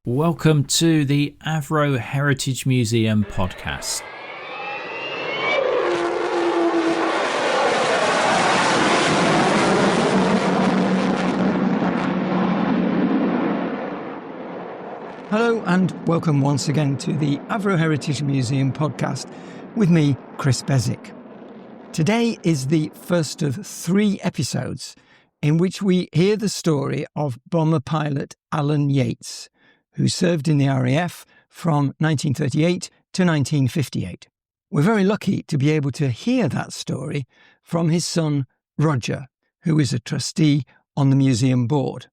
Welcome to the Avro Heritage Museum podcast. Hello and welcome once again to the Avro Heritage Museum podcast with me, Chris Bezic. Today is the first of 3 episodes in which we hear the story of bomber pilot Alan Yates, who served in the RAF from 1938 to 1958. We're very lucky to be able to hear that story from his son, Roger, who is a trustee on the museum board.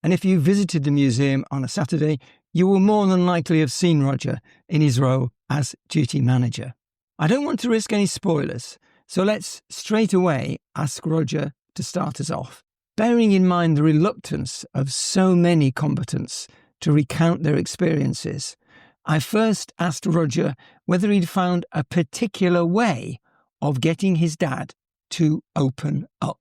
And if you visited the museum on a Saturday, you will more than likely have seen Roger in his role as duty manager. I don't want to risk any spoilers, so let's straight away ask Roger to start us off. Bearing in mind the reluctance of so many combatants to recount their experiences, I first asked Roger whether he'd found a particular way of getting his dad to open up.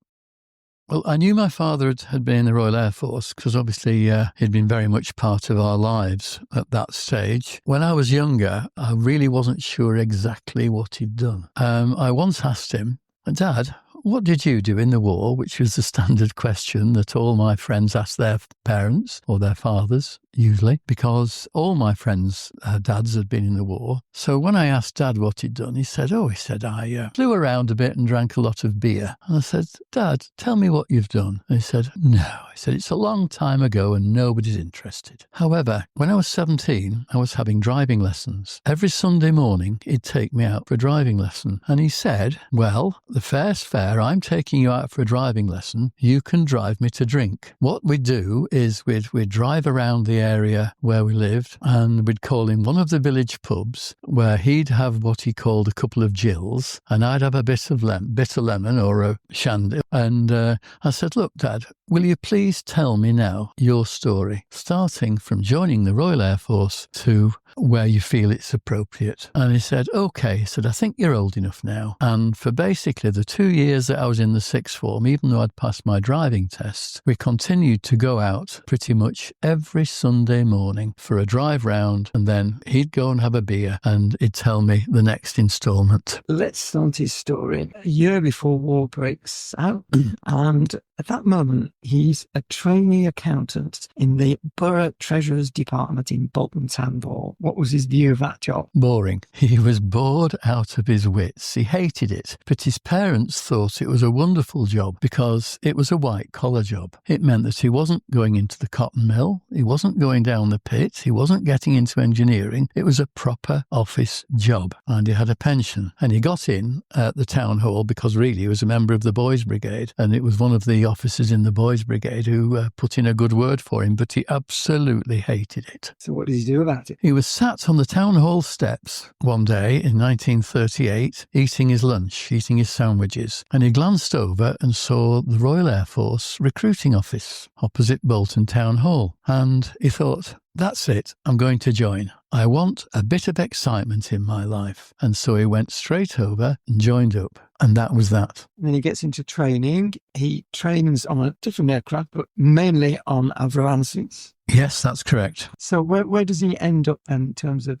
Well, I knew my father had been in the Royal Air Force because obviously he'd been very much part of our lives at that stage. When I was younger, I really wasn't sure exactly what he'd done. I once asked him, Dad, what did you do in the war? Which was the standard question that all my friends asked their parents or their fathers, usually, because all my friends' dads had been in the war. So when I asked Dad what he'd done, he said, I flew around a bit and drank a lot of beer. And I said, Dad, tell me what you've done. And he said, no. He said, it's a long time ago and nobody's interested. However, when I was 17, I was having driving lessons. Every Sunday morning, he'd take me out for a driving lesson. And he said, well, the fare's fair. I'm taking you out for a driving lesson. You can drive me to drink. What we'd do is we'd drive around the area where we lived and we'd call in one of the village pubs where he'd have what he called a couple of gills and I'd have a bit of bitter lemon or a shandy. And I said, look, Dad, will you please tell me now your story, starting from joining the Royal Air Force to where you feel it's appropriate. And he said, okay. He said, I think you're old enough now. And for basically the 2 years that I was in the sixth form, even though I'd passed my driving tests, we continued to go out pretty much every Sunday morning for a drive round. And then he'd go and have a beer and he'd tell me the next instalment. Let's start his story. A year before war breaks out, and at that moment, he's a trainee accountant in the Borough Treasurer's Department in Bolton Town Hall. What was his view of that job? Boring. He was bored out of his wits. He hated it. But his parents thought it was a wonderful job because it was a white-collar job. It meant that he wasn't going into the cotton mill. He wasn't going down the pit. He wasn't getting into engineering. It was a proper office job. And he had a pension. And he got in at the town hall because really he was a member of the Boys Brigade. And it was one of the officers in the Boys Brigade who put in a good word for him, but he absolutely hated it. So what did he do about it? He was sat on the town hall steps one day in 1938, eating his lunch, eating his sandwiches, and he glanced over and saw the Royal Air Force recruiting office opposite Bolton Town Hall. And he thought, that's it, I'm going to join. I want a bit of excitement in my life. And so he went straight over and joined up. And that was that. And then he gets into training. He trains on a different aircraft, but mainly on Avro Ansons. Yes, that's correct. So where does he end up then in terms of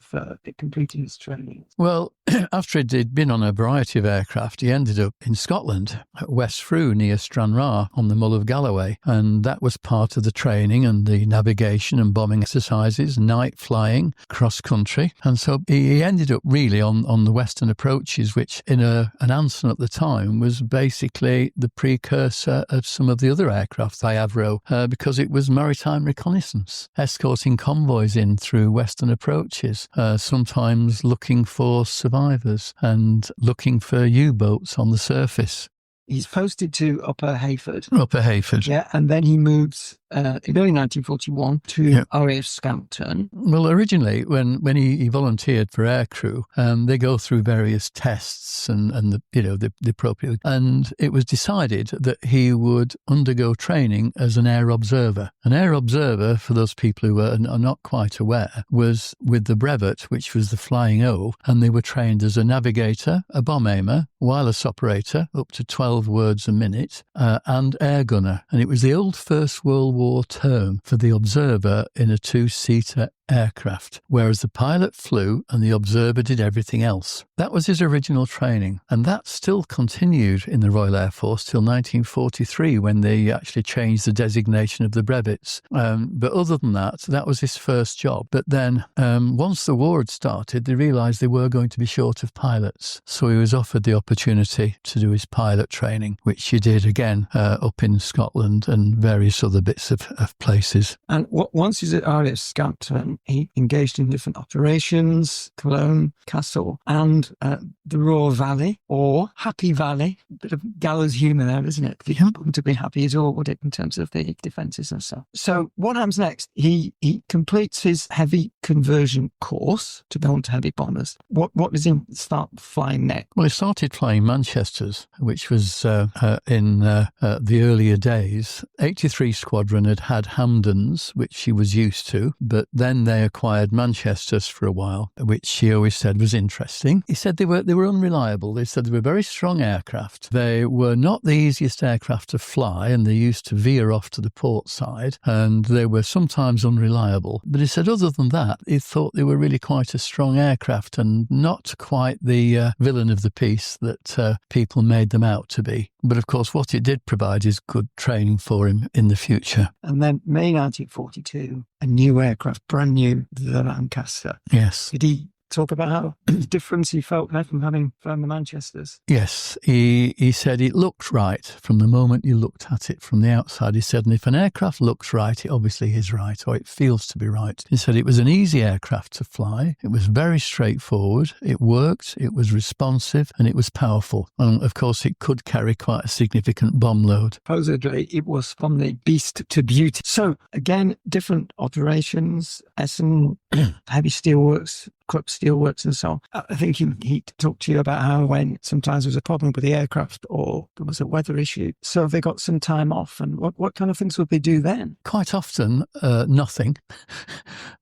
completing his training? Well, after he'd been on a variety of aircraft, he ended up in Scotland at West Frew near Stranraer on the Mull of Galloway. And that was part of the training and the navigation and bombing exercises, night flying, cross-country. And so he ended up really on the western approaches, which in an Anson at the time was basically the precursor of some of the other aircraft by Avro because it was maritime reconnaissance, escorting convoys in through western approaches, sometimes looking for survivors and looking for U-boats on the surface. He's posted to Upper Heyford. Upper Heyford. Yeah, and then he moves in early 1941 to RAF Scoutton. Well, originally, when he volunteered for aircrew, they go through various tests and the appropriate. And it was decided that he would undergo training as an air observer. An air observer, for those people who are not quite aware, was with the brevet, which was the Flying O, and they were trained as a navigator, a bomb aimer, wireless operator, up to 12 12 words a minute, and air gunner. And it was the old First World War term for the observer in a two-seater aircraft, whereas the pilot flew and the observer did everything else. That was his original training, and that still continued in the Royal Air Force till 1943 when they actually changed the designation of the brevets. But other than that, that was his first job. But then once the war had started, they realised they were going to be short of pilots. So he was offered the opportunity to do his pilot training, which he did again up in Scotland and various other bits of places. And once he's at RAF Scampton, he engaged in different operations, Cologne, Kassel, and the Ruhr Valley, or Happy Valley. A bit of gallows humour there, isn't it? You don't want to be happy at all, would it, in terms of the defences and stuff. So what happens next? He completes his heavy conversion course to belong to heavy bombers. What does he start flying next? Well, he started flying Manchesters, which was in the earlier days. 83 Squadron had Hampdens, which he was used to, but then they acquired Manchesters for a while, which he always said was interesting. He said they were unreliable. They said they were very strong aircraft. They were not the easiest aircraft to fly, and they used to veer off to the port side, and they were sometimes unreliable. But he said other than that, he thought they were really quite a strong aircraft and not quite the villain of the piece that people made them out to be. But of course, what it did provide is good training for him in the future. And then May 1942, a new aircraft, brand new, the Lancaster. Yes. Did he talk about how difference he felt there from having flown the Manchesters? Yes, he said it looked right from the moment you looked at it from the outside. He said, and if an aircraft looks right, it obviously is right, or it feels to be right. He said it was an easy aircraft to fly. It was very straightforward. It worked. It was responsive, and it was powerful. And of course, it could carry quite a significant bomb load. Supposedly, it was from the beast to beauty. So again, different operations, Essen, heavy steelworks, Krupp Steelworks and so on. I think he talked to you about how when sometimes there was a problem with the aircraft or there was a weather issue, so they got some time off. And what kind of things would they do then? Quite often, nothing,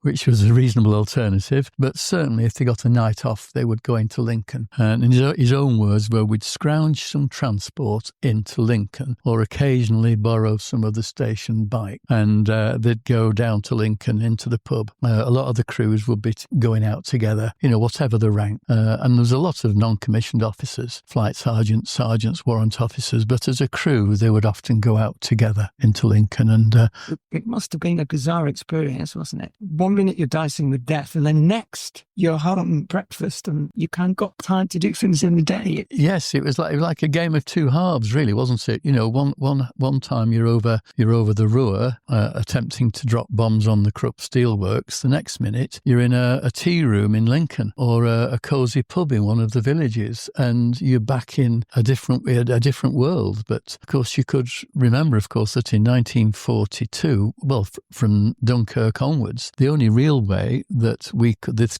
which was a reasonable alternative. But certainly if they got a night off, they would go into Lincoln. And in his own words were, we'd scrounge some transport into Lincoln or occasionally borrow some other station bike. And they'd go down to Lincoln into the pub. A lot of the crews would be going out together, whatever the rank. And there's a lot of non-commissioned officers, flight sergeants, warrant officers, but as a crew, they would often go out together into Lincoln. And it must have been a bizarre experience, wasn't it? 1 minute you're dicing with death, and then next you're home breakfast, and you can't got time to do things in the day. Yes, it was like a game of two halves, really, wasn't it? One time you're over the Ruhr, attempting to drop bombs on the Krupp Steelworks. The next minute you're in a tea room in Lincoln or a cosy pub in one of the villages, and you're back in a different world. But of course, you could remember, of course, that in 1942, from Dunkirk onwards, the only real way that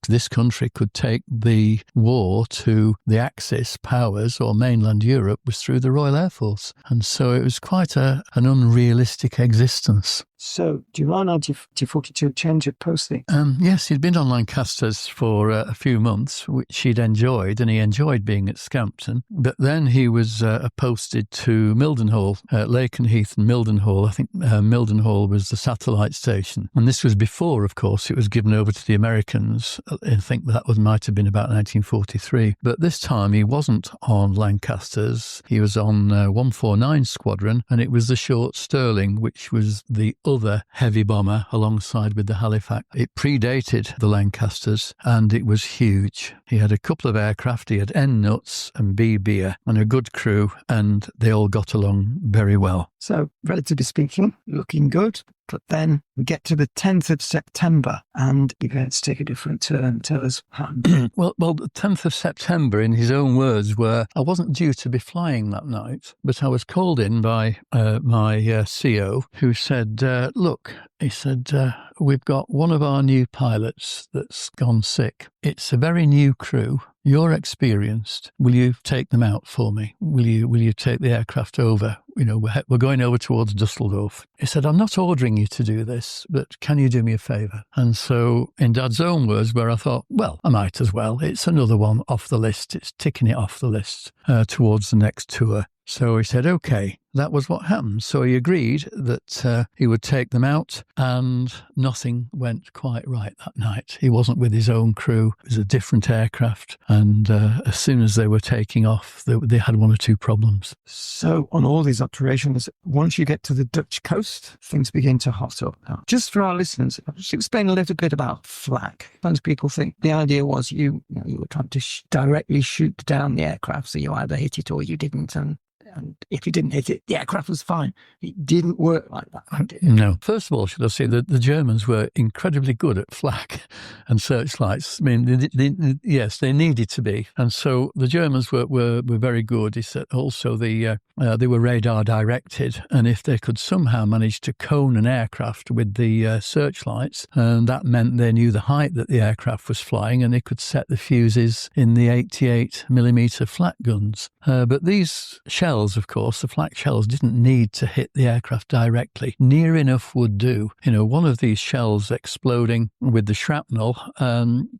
this country could take the war to the Axis powers or mainland Europe was through the Royal Air Force, and so it was quite an unrealistic existence. So, July 1942, change of posting. Yes, he'd been on Lancasters for a few months, which he'd enjoyed, and he enjoyed being at Scampton. But then he was posted to Mildenhall, Lakenheath and Mildenhall. I think Mildenhall was the satellite station. And this was before, of course, it was given over to the Americans. I think that might have been about 1943. But this time he wasn't on Lancasters. He was on 149 Squadron, and it was the short Stirling, which was the other heavy bomber alongside with the Halifax. It predated the Lancasters and it was huge. He had a couple of aircraft. He had N nuts and B beer and a good crew, and they all got along very well. So, relatively speaking, looking good. But then we get to the 10th of September and events take a different turn. Tell us how. Well, the 10th of September, in his own words, were, I wasn't due to be flying that night, but I was called in by my CO, who said, look, he said, we've got one of our new pilots that's gone sick. It's a very new crew. You're experienced. Will you take them out for me? Will you take the aircraft over? We're going over towards Dusseldorf. He said, I'm not ordering you to do this, but can you do me a favour? And so in Dad's own words, where I thought, well, I might as well. It's another one off the list. It's ticking it off the list towards the next tour. So he said, okay, that was what happened. So he agreed that he would take them out, and nothing went quite right that night. He wasn't with his own crew. It was a different aircraft. And as soon as they were taking off, they had one or two problems. So on all these operations, once you get to the Dutch coast, things begin to hot up. Now, just for our listeners, just explain a little bit about flak. Most people think the idea was you were trying to directly shoot down the aircraft, so you either hit it or you didn't. And if you didn't hit it, the aircraft was fine. It didn't work like that, did it? No. First of all, should I say that the Germans were incredibly good at flak and searchlights. I mean, yes, they needed to be. And so the Germans were very good. He said also they were radar directed. And if they could somehow manage to cone an aircraft with the searchlights, and that meant they knew the height that the aircraft was flying, and they could set the fuses in the 88 millimeter flak guns. But these shells, of course, the flak shells didn't need to hit the aircraft directly. Near enough would do. One of these shells exploding with the shrapnel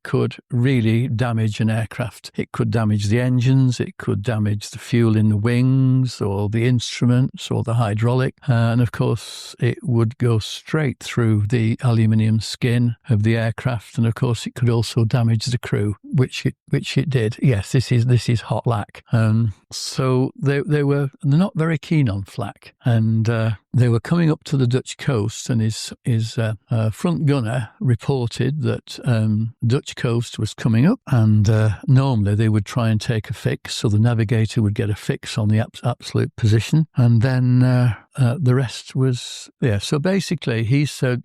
could really damage an aircraft. It could damage the engines, it could damage the fuel in the wings or the instruments or the hydraulic. And of course, it would go straight through the aluminium skin of the aircraft. And of course, it could also damage the crew, which it did. Yes, this is hot lac. So they're not very keen on flak, and they were coming up to the Dutch coast, and his front gunner reported that Dutch coast was coming up, and normally they would try and take a fix, so the navigator would get a fix on the absolute position, and then the rest was So basically, he said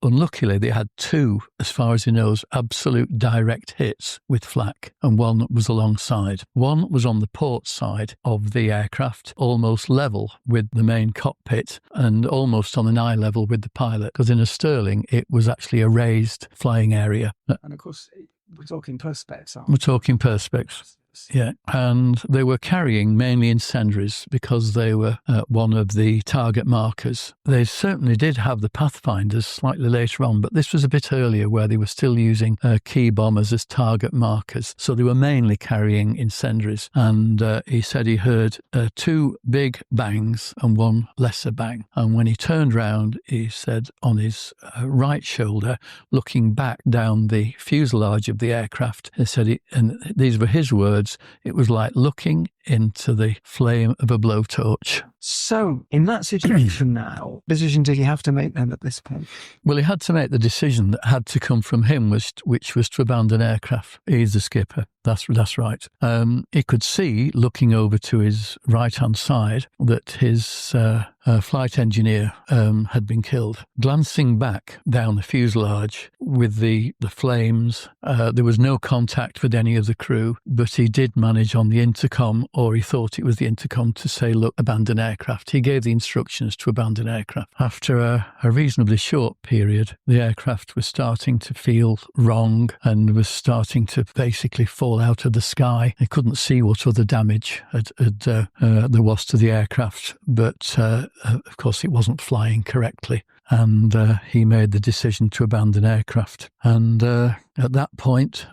unluckily they had two, as far as he knows, absolute direct hits with flak, and one was alongside. One was on the port side of the aircraft, almost level with the main cockpit and almost on an eye level with the pilot, because in a Sterling it was actually a raised flying area. And of course, we're talking perspex, aren't we? We're talking perspex. Yeah, and they were carrying mainly incendiaries because they were one of the target markers. They certainly did have the pathfinders slightly later on, but this was a bit earlier where they were still using key bombers as target markers. So they were mainly carrying incendiaries. And he said he heard two big bangs and one lesser bang. And when he turned round, he said on his right shoulder, looking back down the fuselage of the aircraft, he said, and these were his words, it was like looking into the flame of a blowtorch. So, in that situation now, decision did he have to make then at this point? Well, he had to make the decision that had to come from him, which was to abandon aircraft. He's the skipper. That's right. He could see, looking over to his right-hand side, that his flight engineer had been killed. Glancing back down the fuselage with the flames, there was no contact with any of the crew, but he did manage on the intercom, or he thought it was the intercom, to say, look, abandon aircraft. He gave the instructions to abandon aircraft. After a reasonably short period, the aircraft was starting to feel wrong and was starting to basically fall out of the sky. They couldn't see what other damage there was to the aircraft, but of course it wasn't flying correctly. And he made the decision to abandon aircraft. And at that point,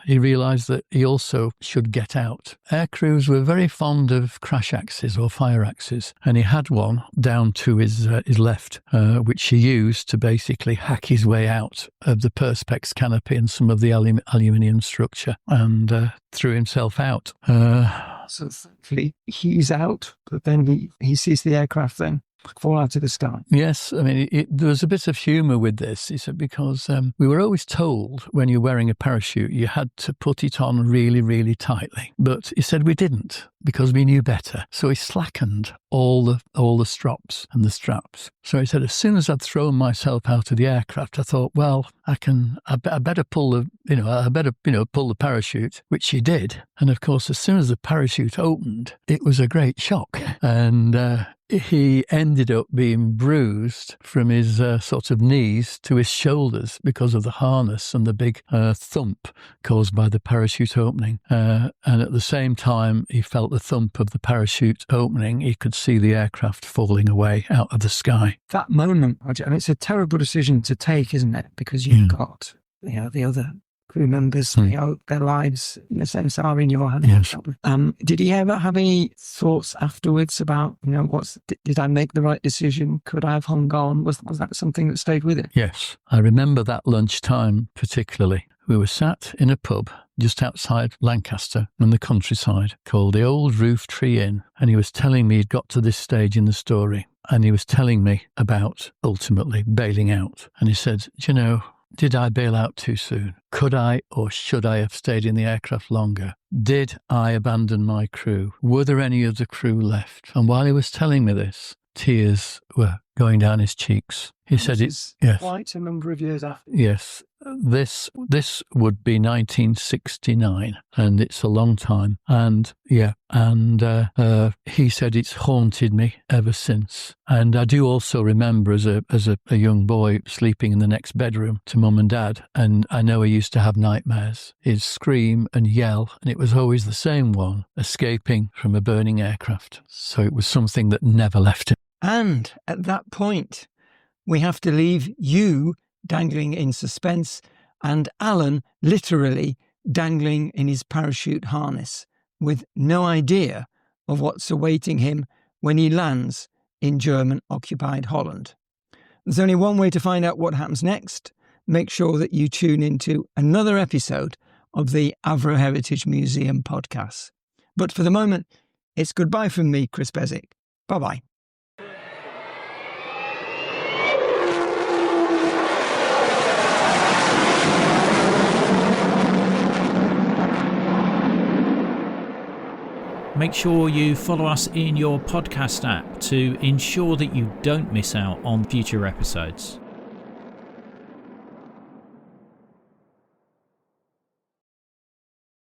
he realised that he also should get out. Air crews were very fond of crash axes or fire axes, and he had one down to his left, which he used to basically hack his way out of the perspex canopy and some of the aluminium structure, and threw himself out. So thankfully he's out, but then he sees the aircraft then fall out of the sky. Yes, I mean, there was a bit of humour with this. He said, because we were always told when you're wearing a parachute, you had to put it on really, really tightly. But he said we didn't, because we knew better. So he slackened all the strops and the straps. So he said, as soon as I'd thrown myself out of the aircraft, I thought, well, I better pull the parachute, which he did. And of course, as soon as the parachute opened, it was a great shock. And he ended up being bruised from his sort of knees to his shoulders because of the harness and the big thump caused by the parachute opening. And at the same time, he felt the thump of the parachute opening. He could see the aircraft falling away out of the sky. That moment, and it's a terrible decision to take, isn't it? Because you've got the other crew members, their lives, in a sense, are in your hands. Yes. Did he ever have any thoughts afterwards about, did I make the right decision? Could I have hung on? Was that something that stayed with him? Yes. I remember that lunchtime particularly. We were sat in a pub just outside Lancaster in the countryside called the Old Roof Tree Inn. And he was telling me he'd got to this stage in the story. And he was telling me about ultimately bailing out. And he said, did I bail out too soon? Could I or should I have stayed in the aircraft longer? Did I abandon my crew? Were there any of the crew left? And while he was telling me this, tears were going down his cheeks. He said it's quite a number of years after. Yes. This would be 1969, and it's a long time. And he said it's haunted me ever since. And I do also remember as a young boy sleeping in the next bedroom to Mum and Dad, and I know he used to have nightmares. He'd scream and yell, and it was always the same one, escaping from a burning aircraft. So it was something that never left him. And at that point, we have to leave you dangling in suspense and Alan literally dangling in his parachute harness with no idea of what's awaiting him when he lands in German Occupied Holland. There's only one way to find out what happens next. Make sure that you tune into another episode of the Avro Heritage Museum podcast. But for the moment, it's goodbye from me, Chris Bezic. Bye-bye. Make sure you follow us in your podcast app to ensure that you don't miss out on future episodes.